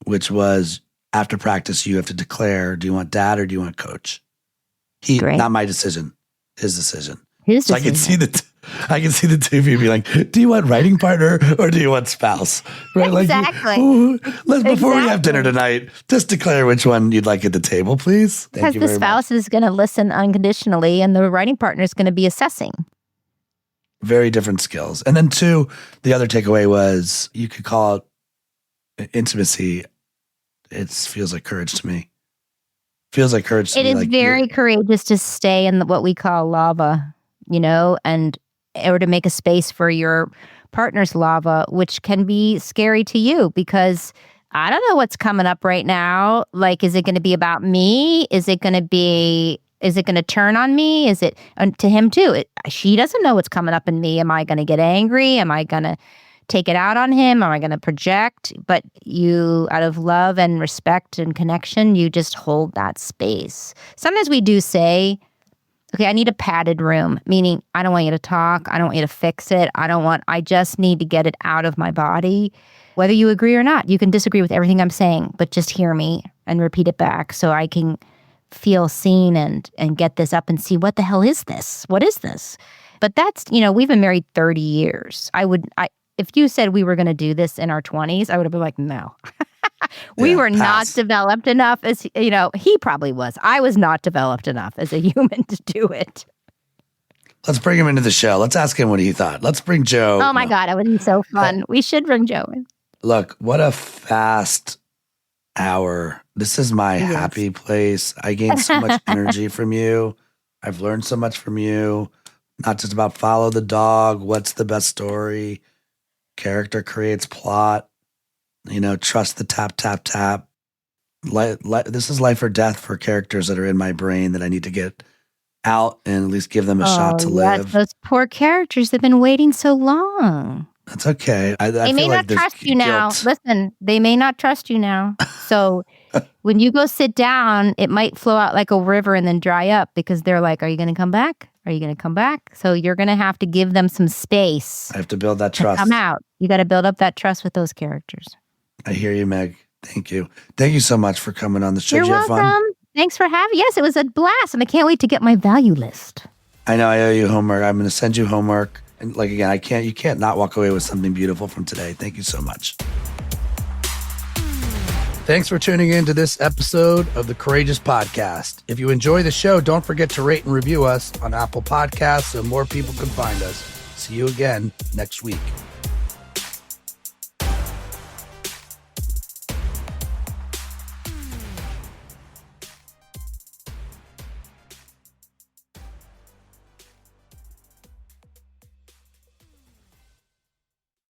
[SPEAKER 1] which was after practice, you have to declare, do you want dad or do you want coach? Not my decision, his decision. So I can see the two of you be like, do you want writing partner or do you want spouse? Right?
[SPEAKER 5] Exactly.
[SPEAKER 1] Before we have dinner tonight, just declare which one you'd like at the table, please.
[SPEAKER 5] Because the spouse is going to listen unconditionally and the writing partner is going to be assessing.
[SPEAKER 1] Very different skills. And then two, the other takeaway was you could call it intimacy. It feels like courage to me. It is very courageous to stay in what we call lava. Or to make a space for your partner's lava, which can be scary to you because I don't know what's coming up right now. Like, is it going to be about me? Is it going to turn on me? Is it to him too? She doesn't know what's coming up in me. Am I going to get angry? Am I going to take it out on him? Am I going to project? But you, out of love and respect and connection, you just hold that space. Sometimes we do say, okay, I need a padded room, meaning I don't want you to talk. I don't want you to fix it. I just need to get it out of my body. Whether you agree or not, you can disagree with everything I'm saying, but just hear me and repeat it back so I can feel seen and get this up and see what the hell is this? What is this? But that's, we've been married 30 years. If you said we were going to do this in our 20s, I would have been like, no. We were not developed enough as, he probably was. I was not developed enough as a human to do it. Let's bring him into the show. Let's ask him what he thought. Let's bring Joe.
[SPEAKER 5] Oh my God, it would be so fun. We should bring Joe in.
[SPEAKER 1] Look, what a fast hour. This is my happy place. I gained so much energy from you. I've learned so much from you. Not just about follow the dog. What's the best story? Character creates plot. Trust the tap, tap, tap. This is life or death for characters that are in my brain that I need to get out and at least give them a shot to live.
[SPEAKER 5] Those poor characters have been waiting so long.
[SPEAKER 1] That's okay.
[SPEAKER 5] They may not trust you now. Listen, they may not trust you now. So when you go sit down, it might flow out like a river and then dry up because they're like, are you going to come back? Are you going to come back? So you're going to have to give them some space.
[SPEAKER 1] I have to build that trust.
[SPEAKER 5] Come out. You got to build up that trust with those characters.
[SPEAKER 1] I hear you, Meg. Thank you. Thank you so much for coming on the show.
[SPEAKER 5] You're
[SPEAKER 1] Did you have
[SPEAKER 5] welcome.
[SPEAKER 1] fun?
[SPEAKER 5] Thanks for having. Yes, it was a blast, and I can't wait to get my value list.
[SPEAKER 1] I know I owe you homework. I'm going to send you homework. And like, again, you can't not walk away with something beautiful from today. Thank you so much. Thanks for tuning in to this episode of the Courageous Podcast. If you enjoy the show, don't forget to rate and review us on Apple Podcasts so more people can find us. See you again next week.